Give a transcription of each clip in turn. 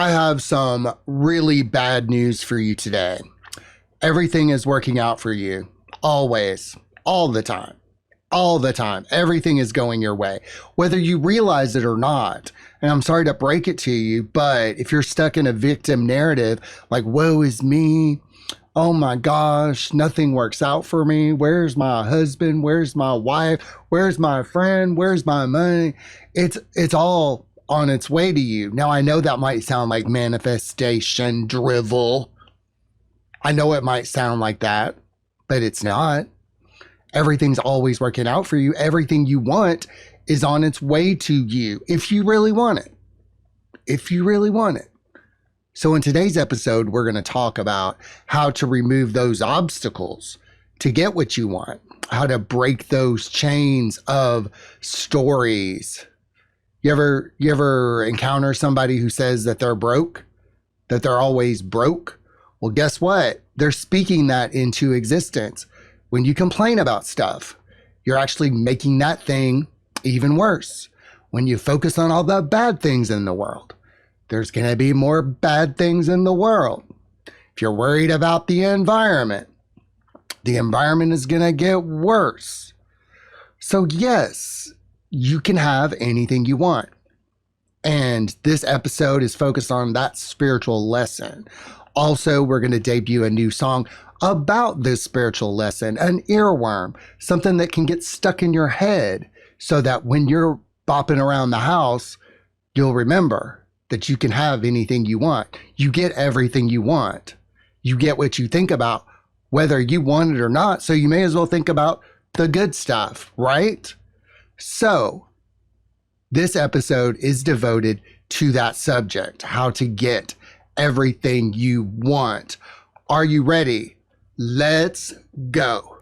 I have some really bad news for you today. Everything is working out for you, always, all the time, all the time. Everything is going your way, whether you realize it or not. And I'm sorry to break it to you, but if you're stuck in a victim narrative, like, woe is me, oh my gosh, nothing works out for me. Where's my husband? Where's my wife? Where's my friend? Where's my money? It's all on its way to you. Now, I know that might sound like manifestation drivel. I know it might sound like that, but it's not. Everything's always working out for you. Everything you want is on its way to you if you really want it. If you really want it. So in today's episode, we're going to talk about how to remove those obstacles to get what you want, how to break those chains of stories. You ever encounter somebody who says that they're broke, that they're always broke? Well, guess what? They're speaking that into existence. When you complain about stuff, you're actually making that thing even worse. When you focus on all the bad things in the world, there's going to be more bad things in the world. If you're worried about the environment is going to get worse. So yes, you can have anything you want. And this episode is focused on that spiritual lesson. Also, we're going to debut a new song about this spiritual lesson, an earworm, something that can get stuck in your head so that when you're bopping around the house, you'll remember that you can have anything you want. You get everything you want. You get what you think about, whether you want it or not. So you may as well think about the good stuff, right? So this episode is devoted to that subject, how to get everything you want. Are you ready? Let's go.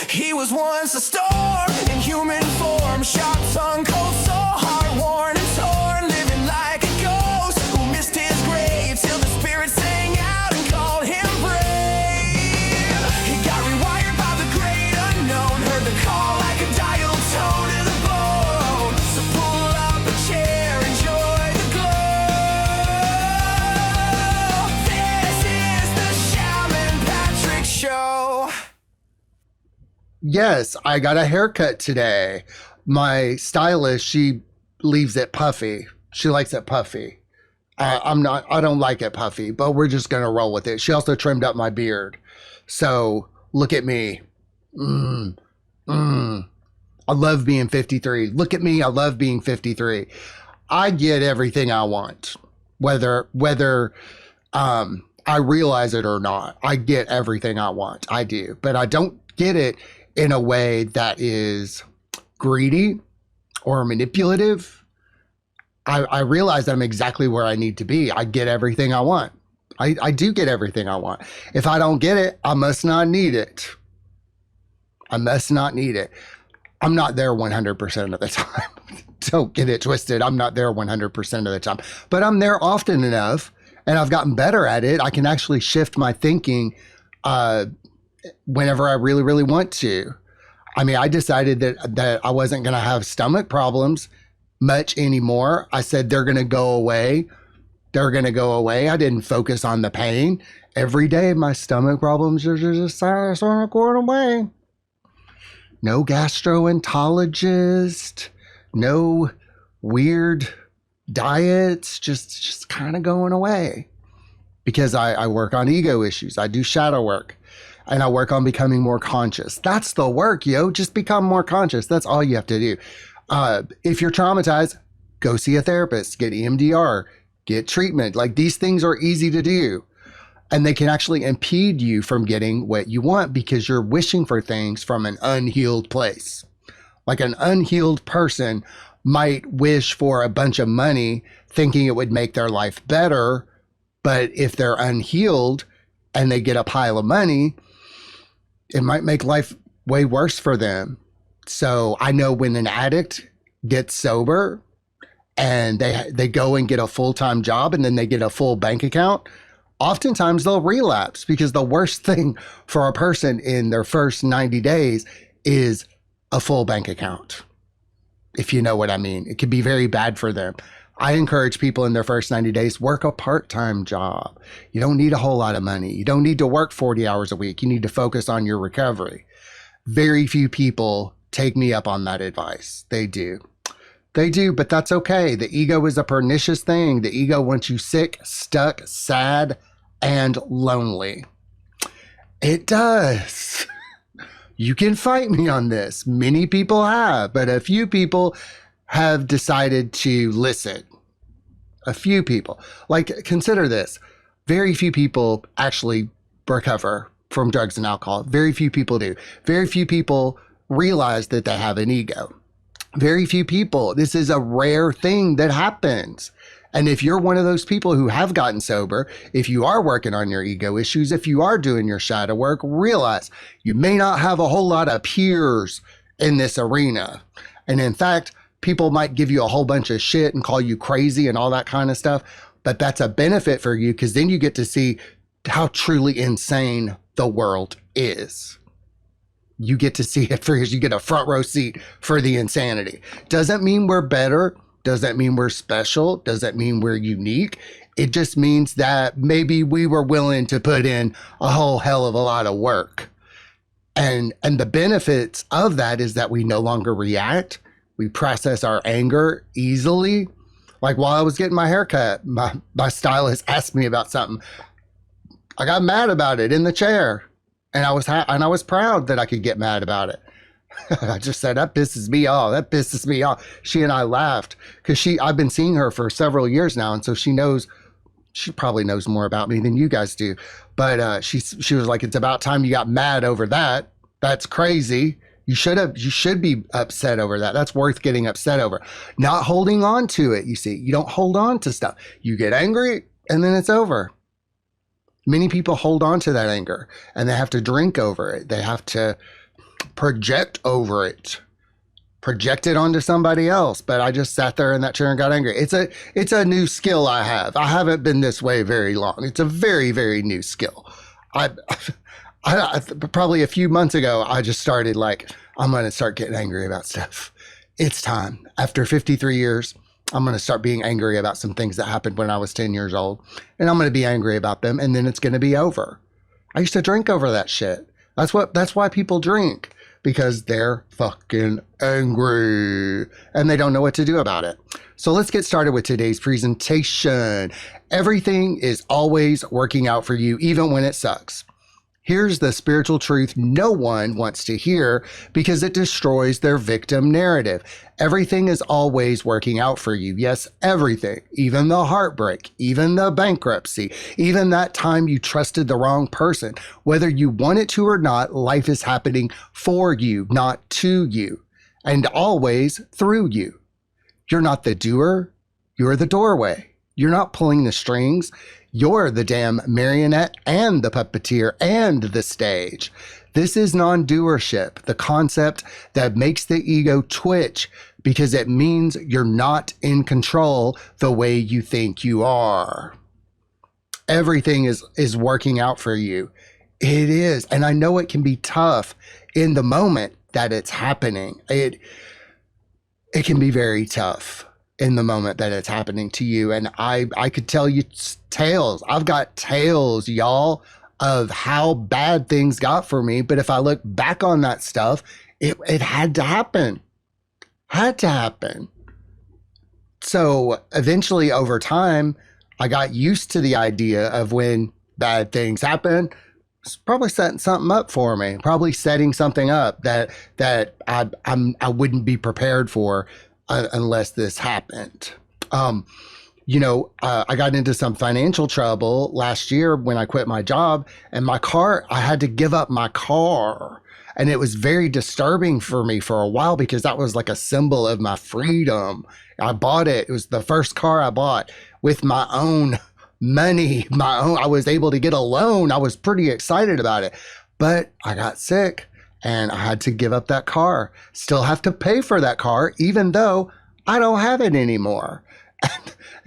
He was once a storm in human form, sharp tongue, cold soul, heart worn and torn, living like a ghost who missed his grave till the spirit sang out and called him brave. He got rewired by the great unknown, heard the call like a dial tone to the bone. So pull up a chair, enjoy the glow. This is the Shaman Patrick Show. Yes, I got a haircut today. My stylist, she leaves it puffy. She likes it puffy. I don't like it puffy, but we're just going to roll with it. She also trimmed up my beard. So look at me. I love being 53. Look at me. I love being 53. I get everything I want, whether I realize it or not. I get everything I want. I do, but I don't get it in a way that is greedy or manipulative. I realize I'm exactly where I need to be. I get everything I want. I do get everything I want. If I don't get it, I must not need it. I must not need it. I'm not there 100% of the time. Don't get it twisted. I'm not there 100% of the time, but I'm there often enough, and I've gotten better at it. I can actually shift my thinking whenever I really, really want to. I mean, I decided that I wasn't going to have stomach problems much anymore. I said, they're going to go away. They're going to go away. I didn't focus on the pain. Every day, my stomach problems are just sort of going away. No gastroenterologist, no weird diets, just kind of going away. Because I work on ego issues. I do shadow work. And I work on becoming more conscious. That's the work, yo. Just become more conscious. That's all you have to do. If you're traumatized, go see a therapist, get EMDR, get treatment. Like, these things are easy to do. And they can actually impede you from getting what you want because you're wishing for things from an unhealed place. Like, an unhealed person might wish for a bunch of money thinking it would make their life better. But if they're unhealed and they get a pile of money, it might make life way worse for them. So I know when an addict gets sober and they go and get a full-time job and then they get a full bank account, oftentimes they'll relapse because the worst thing for a person in their first 90 days is a full bank account. If you know what I mean, it could be very bad for them. I encourage people in their first 90 days, work a part-time job. You don't need a whole lot of money. You don't need to work 40 hours a week. You need to focus on your recovery. Very few people take me up on that advice. They do. They do, but that's okay. The ego is a pernicious thing. The ego wants you sick, stuck, sad, and lonely. It does. You can fight me on this. Many people have, but a few people have decided to listen. A few people. Like, consider this. Very few people actually recover from drugs and alcohol. Very few people do. Very few people realize that they have an ego. Very few people. This is a rare thing that happens. And if you're one of those people who have gotten sober, if you are working on your ego issues, if you are doing your shadow work, realize you may not have a whole lot of peers in this arena. And in fact, people might give you a whole bunch of shit and call you crazy and all that kind of stuff. But that's a benefit for you because then you get to see how truly insane the world is. You get to see it first. You get a front row seat for the insanity. Doesn't mean we're better. Doesn't mean we're special. Doesn't mean we're unique. It just means that maybe we were willing to put in a whole hell of a lot of work. And the benefits of that is that we no longer react. We process our anger easily. Like while I was getting my haircut, my stylist asked me about something. I got mad about it in the chair. And I was proud that I could get mad about it. I just said, that pisses me off. That pisses me off. She and I laughed because I've been seeing her for several years now. And so she probably knows more about me than you guys do. But she was like, it's about time you got mad over that. That's crazy. You should be upset over that. That's worth getting upset over. Not holding on to it. You see, you don't hold on to stuff. You get angry and then it's over. Many people hold on to that anger and they have to drink over it. They have to project over it, project it onto somebody else. But I just sat there in that chair and got angry. It's a new skill I have. I haven't been this way very long. It's a very, very new skill. I probably a few months ago, I just started like, I'm going to start getting angry about stuff. It's time. After 53 years, I'm going to start being angry about some things that happened when I was 10 years old. And I'm going to be angry about them. And then it's going to be over. I used to drink over that shit. That's why people drink. Because they're fucking angry. And they don't know what to do about it. So let's get started with today's presentation. Everything is always working out for you, even when it sucks. Here's the spiritual truth no one wants to hear because it destroys their victim narrative. Everything is always working out for you. Yes, everything, even the heartbreak, even the bankruptcy, even that time you trusted the wrong person. Whether you want it to or not, life is happening for you, not to you, and always through you. You're not the doer, you're the doorway. You're not pulling the strings. You're the damn marionette and the puppeteer and the stage. This is non-doership, the concept that makes the ego twitch because it means you're not in control the way you think you are. Everything is working out for you. It is. And I know it can be tough in the moment that it's happening. It can be very tough in the moment that it's happening to you. And I could tell you tales. I've got tales, y'all, of how bad things got for me. But if I look back on that stuff, it had to happen. Had to happen. So eventually over time, I got used to the idea of when bad things happen, it's probably setting something up for me, probably setting something up that I wouldn't be prepared for unless this happened. I got into some financial trouble last year when I quit my job, and my car, I had to give up my car. And it was very disturbing for me for a while because that was like a symbol of my freedom. I bought it. It was the first car I bought with my own money, I was able to get a loan. I was pretty excited about it, but I got sick. And I had to give up that car. Still have to pay for that car, even though I don't have it anymore.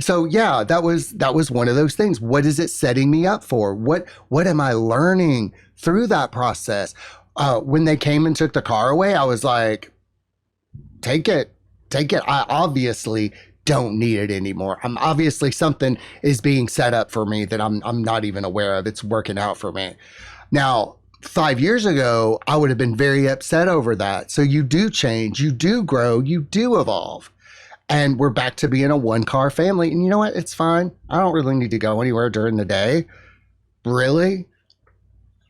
So yeah, that was one of those things. What is it setting me up for? What am I learning through that process? When they came and took the car away, I was like, take it. I obviously don't need it anymore. I'm obviously something is being set up for me that I'm not even aware of. It's working out for me. Now, 5 years ago, I would have been very upset over that. So you do change, you do grow, you do evolve. And we're back to being a one-car family. And you know what? It's fine. I don't really need to go anywhere during the day. Really?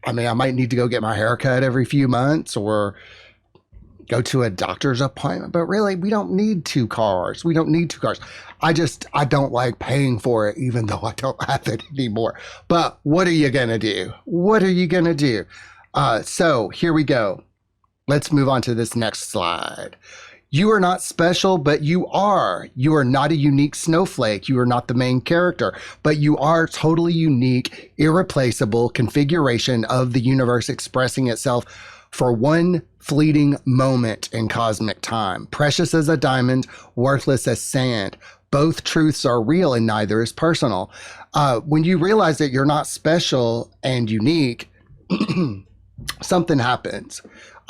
I mean, I might need to go get my hair cut every few months or go to a doctor's appointment, but really, we don't need two cars. We don't need two cars. I don't like paying for it, even though I don't have it anymore. But what are you going to do? What are you going to do? So here we go. Let's move on to this next slide. You are not special, but you are. You are not a unique snowflake. You are not the main character, but you are a totally unique, irreplaceable configuration of the universe expressing itself for one fleeting moment in cosmic time. Precious as a diamond, worthless as sand. Both truths are real and neither is personal. When you realize that you're not special and unique, something happens.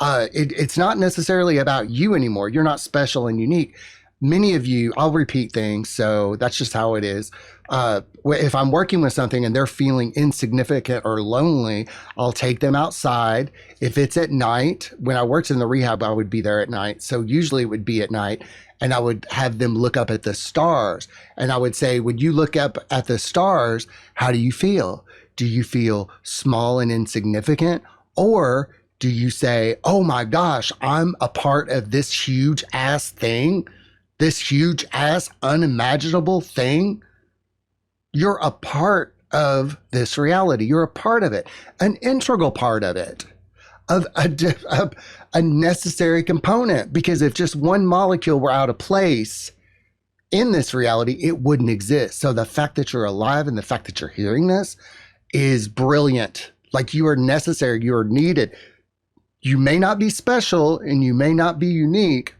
It's not necessarily about you anymore. You're not special and unique. Many of you, I'll repeat things, so that's just how it is. If I'm working with something and they're feeling insignificant or lonely, I'll take them outside. If it's at night, when I worked in the rehab, I would be there at night. So usually it would be at night, and I would have them look up at the stars. And I would say, when you look up at the stars, how do you feel? Do you feel small and insignificant? Or do you say, oh my gosh, I'm a part of this huge ass thing, this huge ass unimaginable thing? You're a part of this reality. You're a part of it, an integral part of it, of a necessary component. Because if just one molecule were out of place in this reality, it wouldn't exist. So the fact that you're alive and the fact that you're hearing this is brilliant. Like, you are necessary, you are needed. You may not be special and you may not be unique,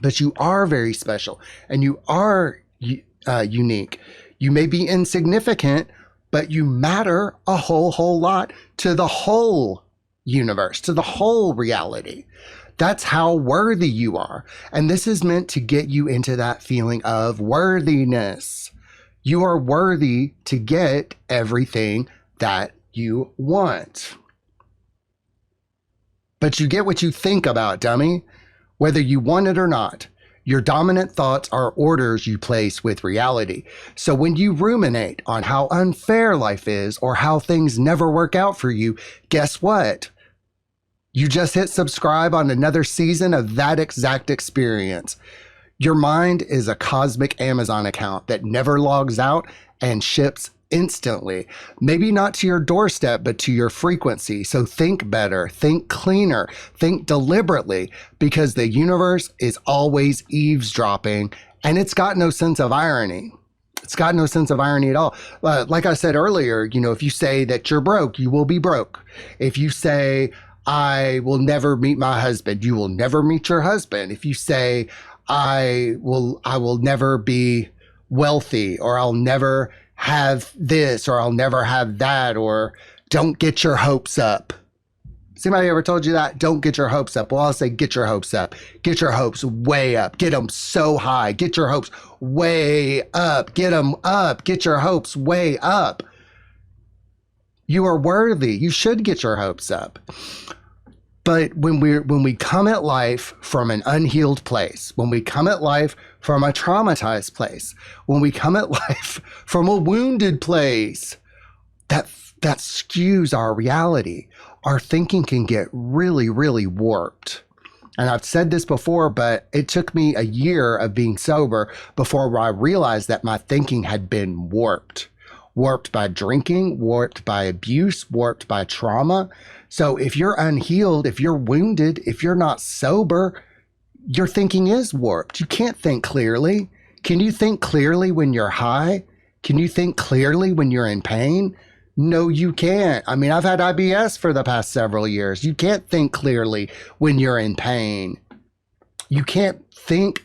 but you are very special and you are unique. You may be insignificant, but you matter a whole lot to the whole universe, to the whole reality. That's how worthy you are. And this is meant to get you into that feeling of worthiness. You are worthy to get everything that you want. But you get what you think about, dummy, whether you want it or not. Your dominant thoughts are orders you place with reality. So when you ruminate on how unfair life is or how things never work out for you, guess what? You just hit subscribe on another season of that exact experience. Your mind is a cosmic Amazon account that never logs out and ships instantly. Maybe not to your doorstep, but to your frequency. So think better, think cleaner, think deliberately, because the universe is always eavesdropping and it's got no sense of irony. It's got no sense of irony at all. Like I said earlier, if you say that you're broke, you will be broke. If you say, I will never meet my husband, you will never meet your husband. If you say, I will never be wealthy, or I'll never have this, or I'll never have that, or don't get your hopes up. Has anybody ever told you that? Don't get your hopes up. Well, I'll say get your hopes up. Get your hopes way up. Get them so high. Get your hopes way up. Get them up. Get your hopes way up. You are worthy. You should get your hopes up. But when we come at life from an unhealed place, when we come at life from a traumatized place, when we come at life from a wounded place, that skews our reality. Our thinking can get really, really warped. And I've said this before, but it took me a year of being sober before I realized that my thinking had been warped. Warped by drinking, warped by abuse, warped by trauma. So if you're unhealed, if you're wounded, if you're not sober, your thinking is warped. You can't think clearly. Can you think clearly when you're high? Can you think clearly when you're in pain? No, you can't. I mean, I've had IBS for the past several years. You can't think clearly when you're in pain. You can't think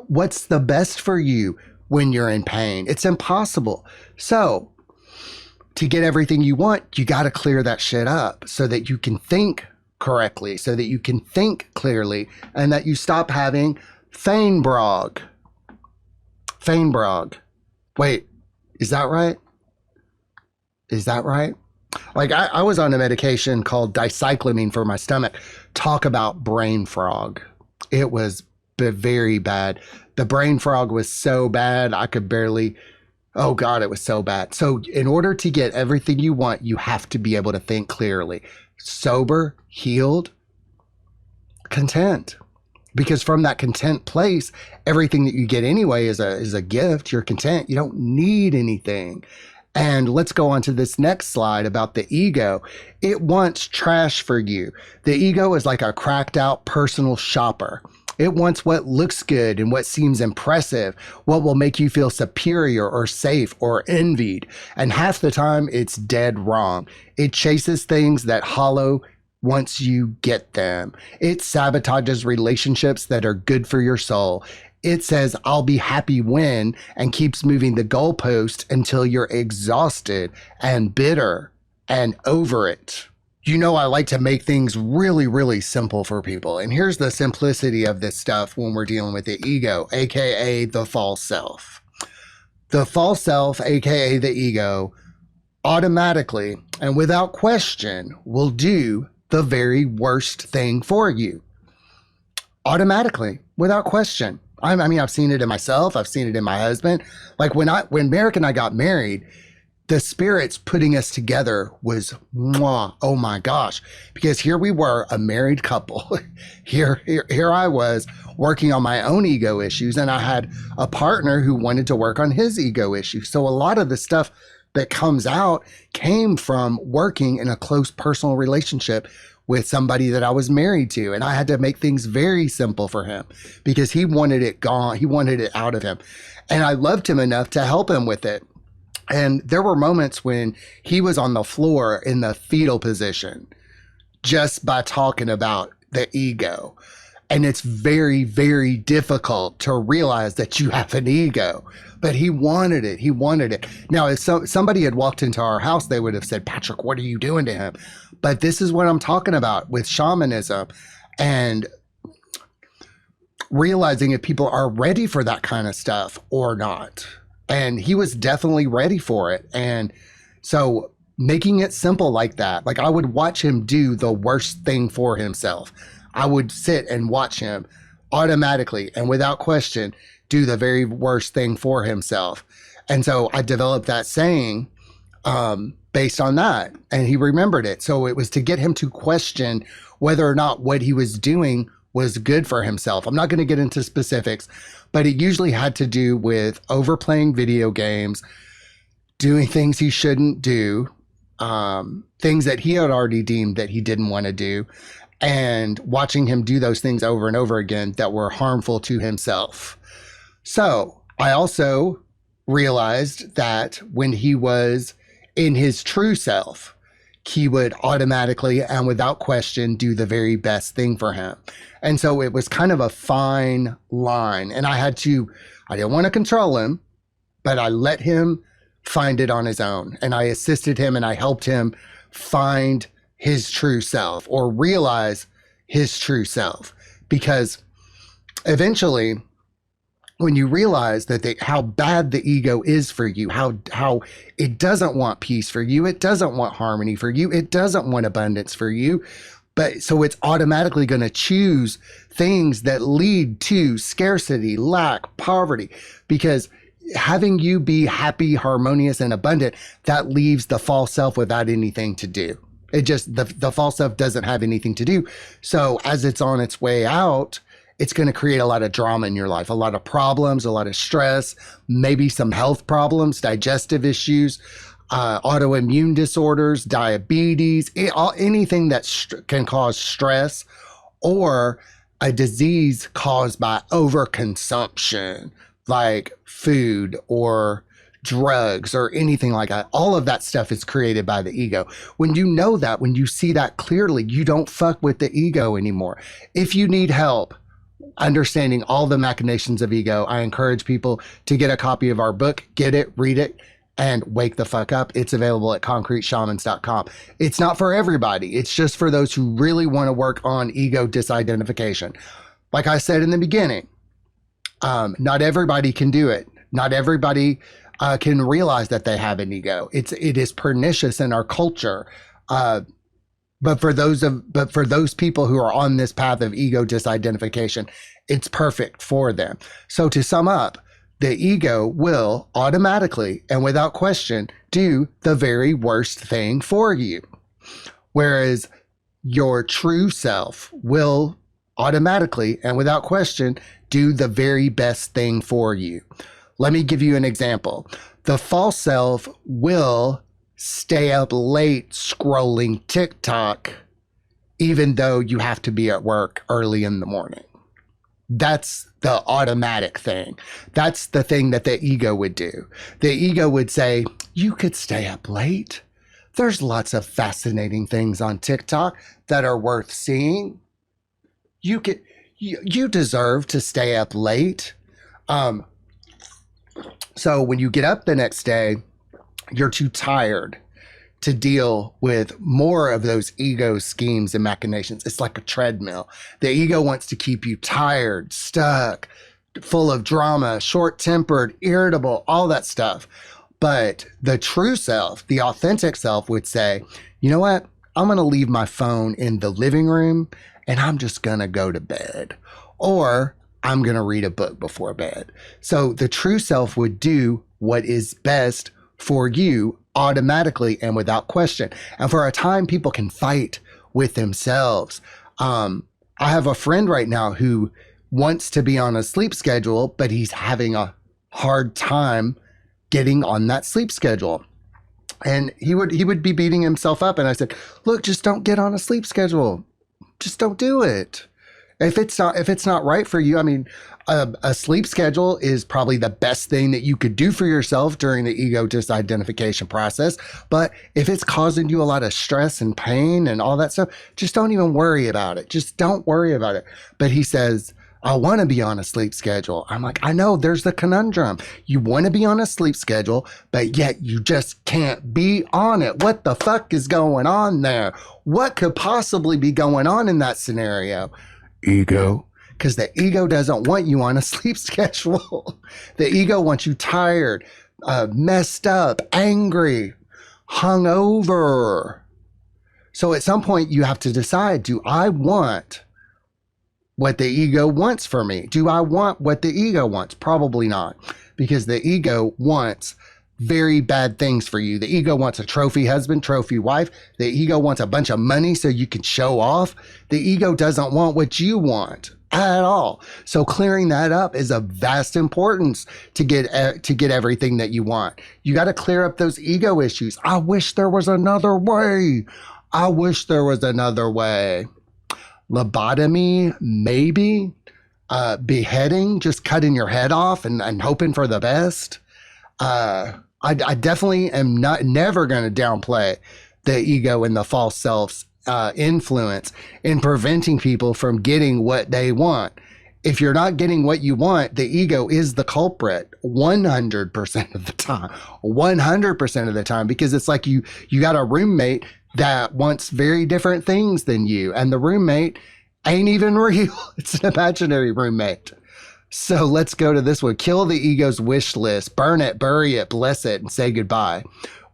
what's the best for you when you're in pain. It's impossible. So to get everything you want, you got to clear that shit up so that you can think correctly, so that you can think clearly, and that you stop having Fanebrog. Fainbrog. Wait, is that right? Is that right? Like I was on a medication called dicyclomine for my stomach. Talk about brain frog. It was very bad. The brain frog was so bad I could barely. Oh God, it was so bad. So in order to get everything you want, you have to be able to think clearly. Sober, healed, content. Because from that content place, everything that you get anyway is a gift. You're content. You don't need anything. And let's go on to this next slide about the ego. It wants trash for you. The ego is like a cracked out personal shopper. It wants what looks good and what seems impressive, what will make you feel superior or safe or envied. And half the time, it's dead wrong. It chases things that hollow once you get them. It sabotages relationships that are good for your soul. It says, I'll be happy when, and keeps moving the goalpost until you're exhausted and bitter and over it. You know, I like to make things really, really simple for people. And here's the simplicity of this stuff when we're dealing with the ego, aka the false self. The false self, aka the ego, automatically and without question will do the very worst thing for you. Automatically, without question. I mean, I've seen it in myself. I've seen it in my husband. Like when Merrick and I got married, the spirits putting us together was mwah, oh my gosh. Because here we were, a married couple. Here I was working on my own ego issues, and I had a partner who wanted to work on his ego issues. So a lot of the stuff that comes out came from working in a close personal relationship with somebody that I was married to. And I had to make things very simple for him because he wanted it gone. He wanted it out of him. And I loved him enough to help him with it. And there were moments when he was on the floor in the fetal position just by talking about the ego. And it's very, very difficult to realize that you have an ego. But he wanted it. He wanted it. Now, if somebody had walked into our house, they would have said, Patrick, what are you doing to him? But this is what I'm talking about with shamanism and realizing if people are ready for that kind of stuff or not. And he was definitely ready for it. And so making it simple like that, like I would watch him do the worst thing for himself. I would sit and watch him automatically and without question do the very worst thing for himself. And so I developed that saying based on that, and he remembered it. So it was to get him to question whether or not what he was doing was good for himself. I'm not going to get into specifics, but it usually had to do with overplaying video games, doing things he shouldn't do, things that he had already deemed that he didn't want to do, and watching him do those things over and over again that were harmful to himself. So I also realized that when he was in his true self, he would automatically and without question do the very best thing for him. And so it was kind of a fine line. And I didn't want to control him, but I let him find it on his own. And I assisted him and I helped him find his true self or realize his true self. Because eventually, when you realize that how bad the ego is for you, how it doesn't want peace for you, it doesn't want harmony for you, it doesn't want abundance for you, but so it's automatically going to choose things that lead to scarcity, lack, poverty, because having you be happy, harmonious, and abundant, that leaves the false self without anything to do. It just, the false self doesn't have anything to do. So as it's on its way out, it's going to create a lot of drama in your life, a lot of problems, a lot of stress, maybe some health problems, digestive issues, autoimmune disorders, diabetes, anything that can cause stress, or a disease caused by overconsumption, like food or drugs or anything like that. All of that stuff is created by the ego. When you know that, when you see that clearly, you don't fuck with the ego anymore. If you need help understanding all the machinations of ego, I encourage people to get a copy of our book, get it, read it, and wake the fuck up. It's available at concreteshamans.com. It's not for everybody. It's just for those who really want to work on ego disidentification. Like I said in the beginning, not everybody can do it. Not everybody can realize that they have an ego. It is pernicious in our culture. But for those people who are on this path of ego disidentification, it's perfect for them. So to sum up, the ego will automatically and without question do the very worst thing for you. Whereas your true self will automatically and without question do the very best thing for you. Let me give you an example. The false self will stay up late scrolling TikTok, even though you have to be at work early in the morning. That's the automatic thing. That's the thing that the ego would do. The ego would say, you could stay up late. There's lots of fascinating things on TikTok that are worth seeing. You deserve to stay up late. So when you get up the next day, you're too tired to deal with more of those ego schemes and machinations. It's like a treadmill. The ego wants to keep you tired, stuck, full of drama, short-tempered, irritable, all that stuff. But the true self, the authentic self would say, you know what? I'm going to leave my phone in the living room and I'm just going to go to bed. Or I'm going to read a book before bed. So the true self would do what is best for you automatically and without question. And for a time, people can fight with themselves. I have a friend right now who wants to be on a sleep schedule, but he's having a hard time getting on that sleep schedule. And he would be beating himself up. And I said, look, just don't get on a sleep schedule. Just don't do it. If it's not right for you, I mean, a sleep schedule is probably the best thing that you could do for yourself during the ego disidentification process. But if it's causing you a lot of stress and pain and all that stuff, just don't even worry about it. Just don't worry about it. But he says, I want to be on a sleep schedule. I'm like, I know, there's the conundrum. You want to be on a sleep schedule, but yet you just can't be on it. What the fuck is going on there? What could possibly be going on in that scenario? Ego. Because the ego doesn't want you on a sleep schedule. The ego wants you tired, messed up, angry, hungover. So at some point you have to decide, do I want what the ego wants for me? Do I want what the ego wants? Probably not, because the ego wants very bad things for you. The ego wants a trophy husband, trophy wife. The ego wants a bunch of money so you can show off. The ego doesn't want what you want at all. So clearing that up is of vast importance to get everything that you want. You got to clear up those ego issues. I wish there was another way. I wish there was another way. Lobotomy, maybe. Beheading, just cutting your head off and hoping for the best. I definitely am never going to downplay the ego and the false self's influence in preventing people from getting what they want. If you're not getting what you want, the ego is the culprit 100% of the time. 100% of the time, because it's like you got a roommate that wants very different things than you, and the roommate ain't even real. It's an imaginary roommate. So let's go to this one. Kill the ego's wish list. Burn it, bury it, bless it, and say goodbye.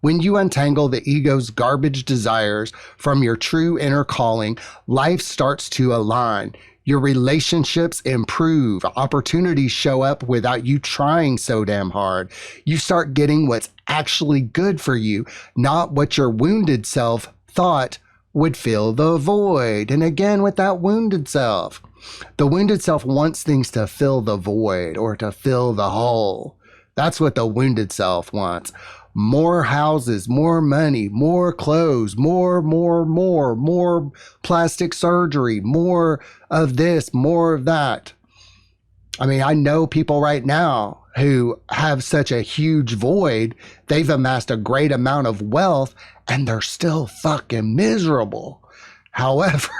When you untangle the ego's garbage desires from your true inner calling, life starts to align. Your relationships improve. Opportunities show up without you trying so damn hard. You start getting what's actually good for you, not what your wounded self thought would fill the void. And again, with that wounded self, the wounded self wants things to fill the void or to fill the hole. That's what the wounded self wants. More houses, more money, more clothes, more plastic surgery, more of this, more of that. I mean, I know people right now who have such a huge void. They've amassed a great amount of wealth and they're still fucking miserable. However,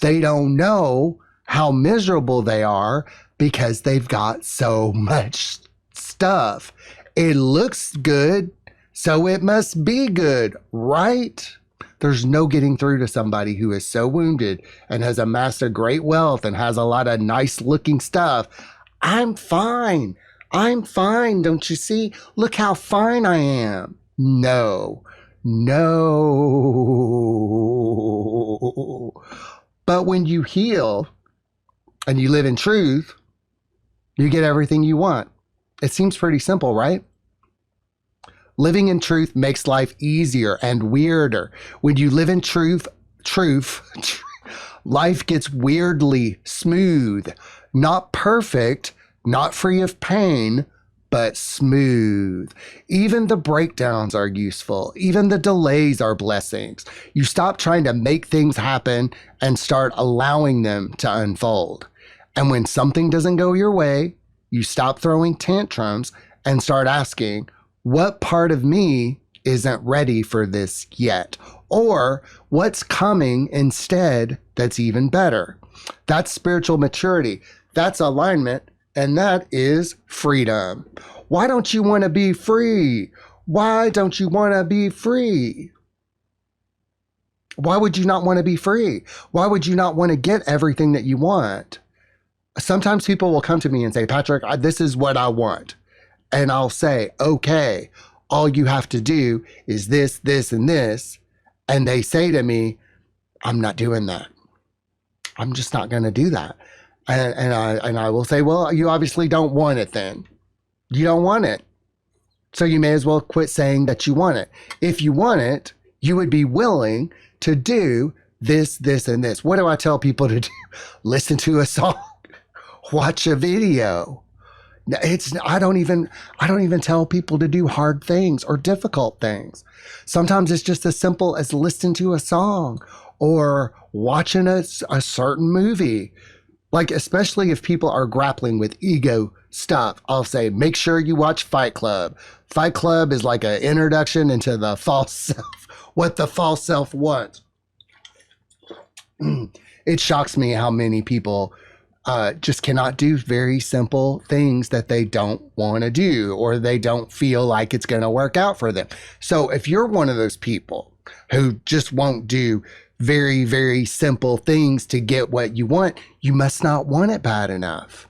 they don't know how miserable they are because they've got so much stuff. It looks good, so it must be good, right? There's no getting through to somebody who is so wounded and has amassed a great wealth and has a lot of nice looking stuff. I'm fine. I'm fine, don't you see? Look how fine I am. No, no. But when you heal and you live in truth, you get everything you want. It seems pretty simple, right? Living in truth makes life easier and weirder. When you live in truth, life gets weirdly smooth. Not perfect, not free of pain, but smooth. Even the breakdowns are useful. Even the delays are blessings. You stop trying to make things happen and start allowing them to unfold. And when something doesn't go your way, you stop throwing tantrums and start asking, what part of me isn't ready for this yet? Or what's coming instead that's even better? That's spiritual maturity. That's alignment. And that is freedom. Why don't you want to be free? Why don't you want to be free? Why would you not want to be free? Why would you not want to get everything that you want? Sometimes people will come to me and say, Patrick, this is what I want. And I'll say, okay, all you have to do is this, this, and this. And they say to me, I'm not doing that. I'm just not going to do that. And I will say, well, you obviously don't want it then. You don't want it. So you may as well quit saying that you want it. If you want it, you would be willing to do this, this, and this. What do I tell people to do? Listen to a song, watch a video. I don't even tell people to do hard things or difficult things. Sometimes it's just as simple as listening to a song or watching a certain movie. Like, especially if people are grappling with ego stuff, I'll say, make sure you watch Fight Club. Fight Club is like an introduction into the false self, what the false self wants. It shocks me how many people just cannot do very simple things that they don't want to do, or they don't feel like it's going to work out for them. So if you're one of those people who just won't do very, very simple things to get what you want, you must not want it bad enough.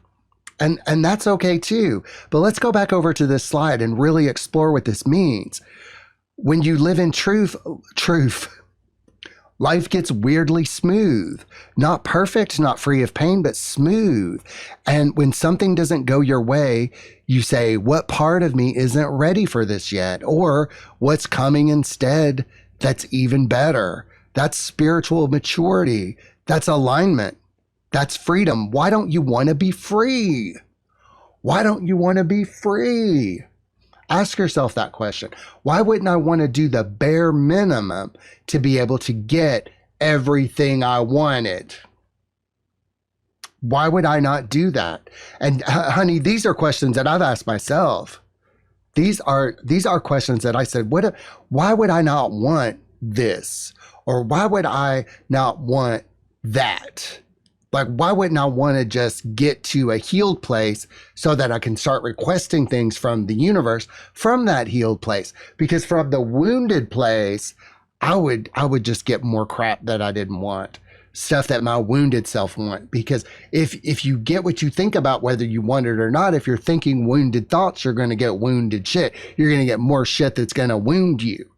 And that's okay too. But let's go back over to this slide and really explore what this means. When you live in truth, life gets weirdly smooth, not perfect, not free of pain, but smooth. And when something doesn't go your way, you say, what part of me isn't ready for this yet? Or what's coming instead that's even better? That's spiritual maturity. That's alignment. That's freedom. Why don't you want to be free? Why don't you want to be free? Ask yourself that question. Why wouldn't I want to do the bare minimum to be able to get everything I wanted? Why would I not do that? And honey, these are questions that I've asked myself. These are questions that I said, why would I not want this? Or why would I not want that? Like, why wouldn't I want to just get to a healed place so that I can start requesting things from the universe from that healed place? Because from the wounded place, I would just get more crap that I didn't want, stuff that my wounded self want. Because if you get what you think about whether you want it or not, if you're thinking wounded thoughts, you're going to get wounded shit. You're going to get more shit that's going to wound you.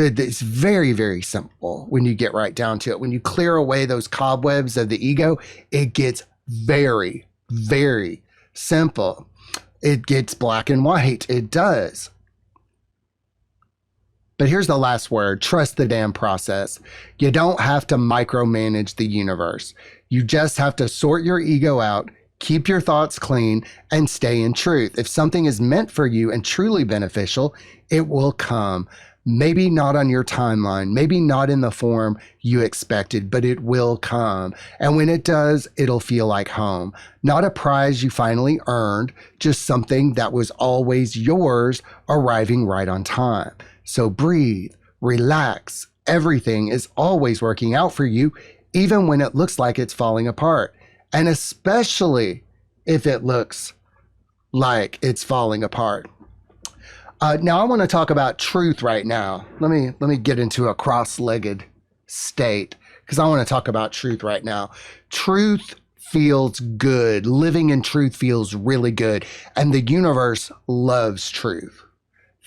It's very, very simple when you get right down to it. When you clear away those cobwebs of the ego, it gets very, very simple. It gets black and white. It does. But here's the last word. Trust the damn process. You don't have to micromanage the universe. You just have to sort your ego out, keep your thoughts clean, and stay in truth. If something is meant for you and truly beneficial, it will come. Maybe not on your timeline, maybe not in the form you expected, but it will come. And when it does, it'll feel like home. Not a prize you finally earned, just something that was always yours, arriving right on time. So breathe, relax. Everything is always working out for you, even when it looks like it's falling apart. And especially if it looks like it's falling apart. Now I want to talk about truth right now. Let me get into a cross-legged state because I want to talk about truth right now. Truth feels good. Living in truth feels really good. And the universe loves truth.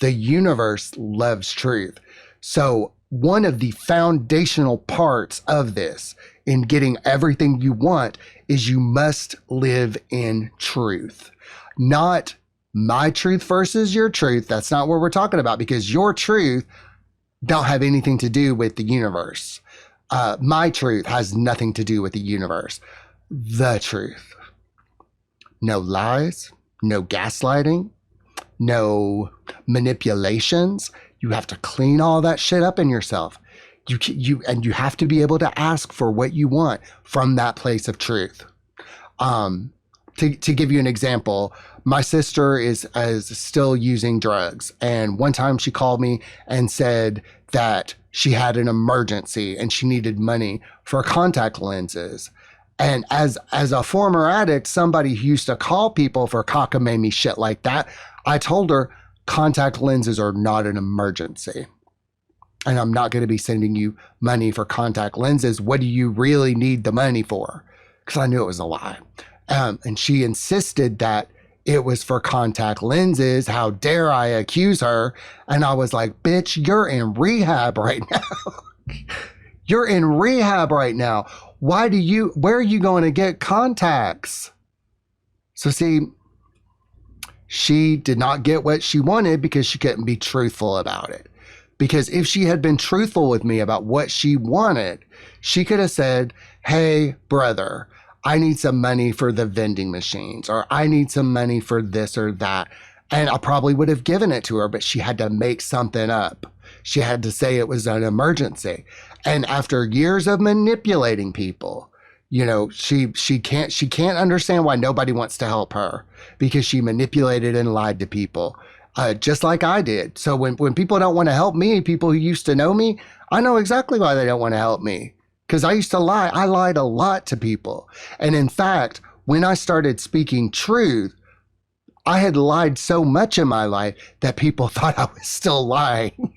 The universe loves truth. So one of the foundational parts of this in getting everything you want is you must live in truth. Not my truth versus your truth. That's not what we're talking about, because your truth don't have anything to do with the universe. My truth has nothing to do with the universe. The truth. No lies, no gaslighting, no manipulations. You have to clean all that shit up in yourself. You have to be able to ask for what you want from that place of truth. To give you an example, my sister is still using drugs. And one time she called me and said that she had an emergency and she needed money for contact lenses. And as a former addict, somebody who used to call people for cockamamie shit like that, I told her contact lenses are not an emergency. And I'm not going to be sending you money for contact lenses. What do you really need the money for? Because I knew it was a lie. And she insisted that it was for contact lenses. How dare I accuse her? And I was like, bitch, you're in rehab right now. You're in rehab right now. Where are you going to get contacts? So see, she did not get what she wanted because she couldn't be truthful about it. Because if she had been truthful with me about what she wanted, she could have said, hey, brother, I need some money for the vending machines, or I need some money for this or that. And I probably would have given it to her, but she had to make something up. She had to say it was an emergency. And after years of manipulating people, you know, she can't understand why nobody wants to help her, because she manipulated and lied to people, just like I did. So when people don't want to help me, people who used to know me, I know exactly why they don't want to help me. Because I used to lie. I lied a lot to people. And in fact, when I started speaking truth, I had lied so much in my life that people thought I was still lying.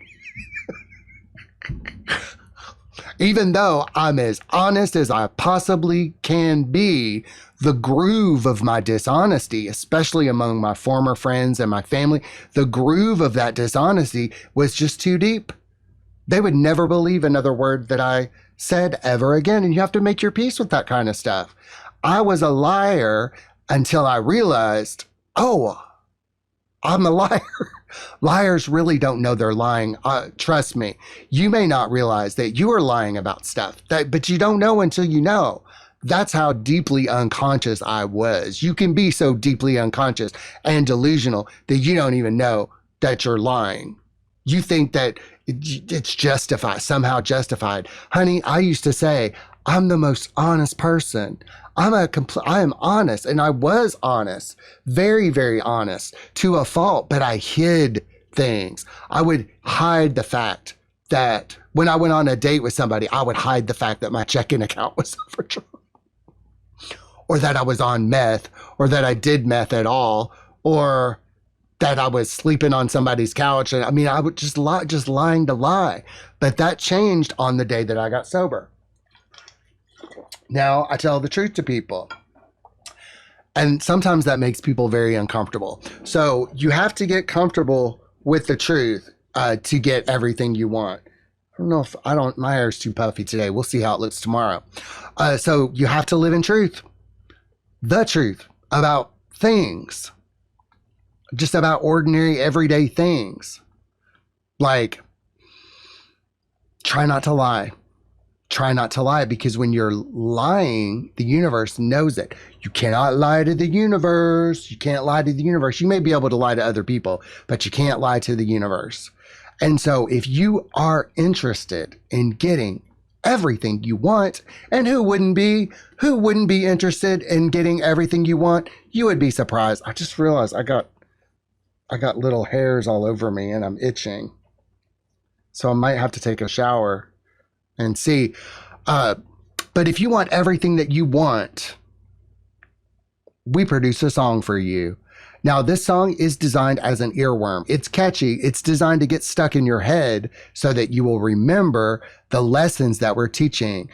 Even though I'm as honest as I possibly can be, the groove of my dishonesty, especially among my former friends and my family, the groove of that dishonesty was just too deep. They would never believe another word that I said ever again. And you have to make your peace with that kind of stuff. I was a liar until I realized, oh, I'm a liar. Liars really don't know they're lying. Trust me, you may not realize that you are lying about stuff, but you don't know until you know. That's how deeply unconscious I was. You can be so deeply unconscious and delusional that you don't even know that you're lying. You think that it's justified, somehow justified. Honey, I used to say, I'm the most honest person. I am honest, and I was honest, very, very honest to a fault, but I hid things. I would hide the fact that when I went on a date with somebody, I would hide the fact that my checking account was overdrawn, or that I was on meth, or that I did meth at all, or that I was sleeping on somebody's couch. And I mean, I would just lying to lie. But that changed on the day that I got sober. Now I tell the truth to people. And sometimes that makes people very uncomfortable. So you have to get comfortable with the truth to get everything you want. My hair's too puffy today. We'll see how it looks tomorrow. So you have to live in truth. The truth about things. Just about ordinary, everyday things. Like, try not to lie. Try not to lie, because when you're lying, the universe knows it. You cannot lie to the universe. You can't lie to the universe. You may be able to lie to other people, but you can't lie to the universe. And so if you are interested in getting everything you want, and who wouldn't be interested in getting everything you want? You would be surprised. I just realized I got little hairs all over me and I'm itching. So I might have to take a shower and see. But if you want everything that you want, we produce a song for you. Now, this song is designed as an earworm. It's catchy. It's designed to get stuck in your head so that you will remember the lessons that we're teaching.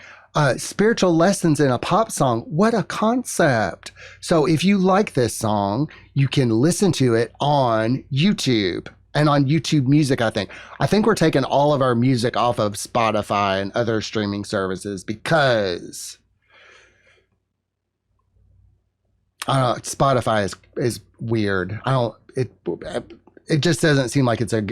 Spiritual lessons in a pop song. What a concept. So if you like this song, you can listen to it on YouTube and on YouTube Music, I think. I think we're taking all of our music off of Spotify and other streaming services because I don't know, Spotify is weird. I don't it just doesn't seem like it's a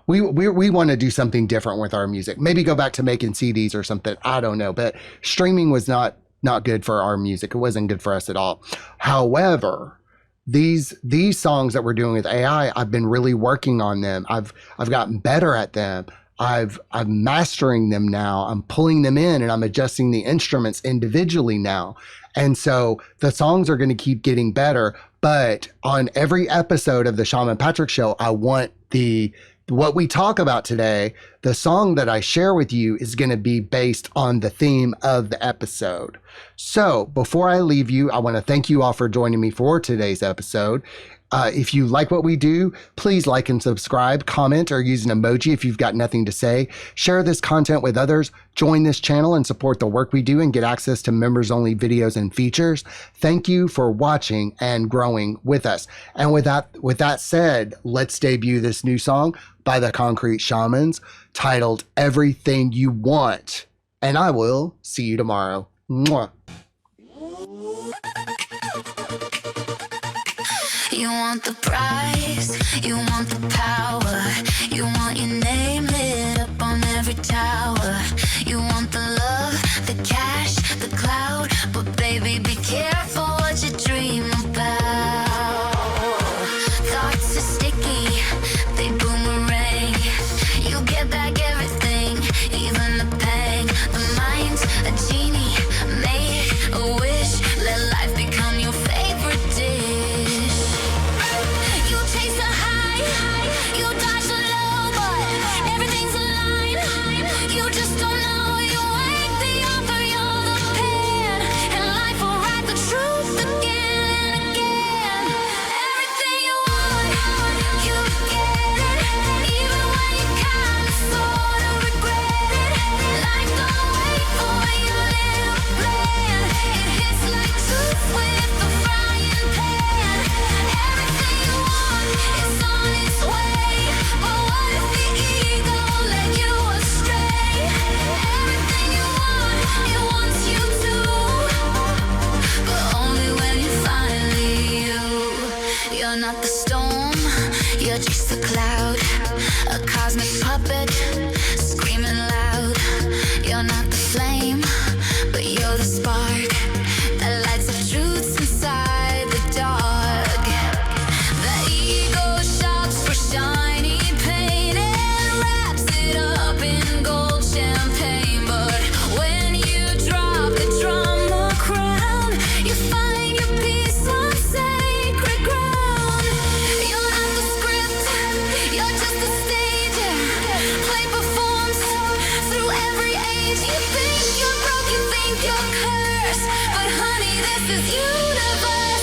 we want to do something different with our music. Maybe go back to making CDs or something. I don't know, but streaming was not good for our music. It wasn't good for us at all. However, these songs that we're doing with AI, I've been really working on them. I've gotten better at them. I'm mastering them now. I'm pulling them in and I'm adjusting the instruments individually now. And so the songs are going to keep getting better. But on every episode of the Shaman Patrick Show, I want what we talk about today, the song that I share with you is going to be based on the theme of the episode. So before I leave you, I want to thank you all for joining me for today's episode. If you like what we do, please like and subscribe, comment, or use an emoji if you've got nothing to say. Share this content with others. Join this channel and support the work we do and get access to members-only videos and features. Thank you for watching and growing with us. And with that said, let's debut this new song by the Concrete Shamans titled Everything You Want. And I will see you tomorrow. Mwah. You want the prize, you want the power, you want your name lit up on every tower. You want the love, the cash, the cloud, but baby be careful what you dream about. Thoughts are sticky, they boomerang. You get back everything, even the pain. The mind's a genie, make a wish, let life become your favorite dish. You chase the high, you dodge the low, but everything's aligned. You just don't know, you ain't the author, you're the pen, and life will write the truth again and again. Everything you want, you get it, even when you kinda sorta regret it. Life don't wait for your little plan, it hits like truth with the frying pan. Everything you want is on its way, but what if the ego led you astray? Everything you want, it wants you to, but only when you're finally you. You're not the storm, you're just the cloud, a cosmic puppet screaming loud. You're not the flame, but you're the spark that lights up truths inside the dark. The ego shops for shiny paint and wraps it up in gold champagne, but when you drop the drama crown, you find your peace on sacred ground. You're not the script, you're just the stage. Play performs through every age. You think you're broke, you think you're cursed, but honey, this is universe.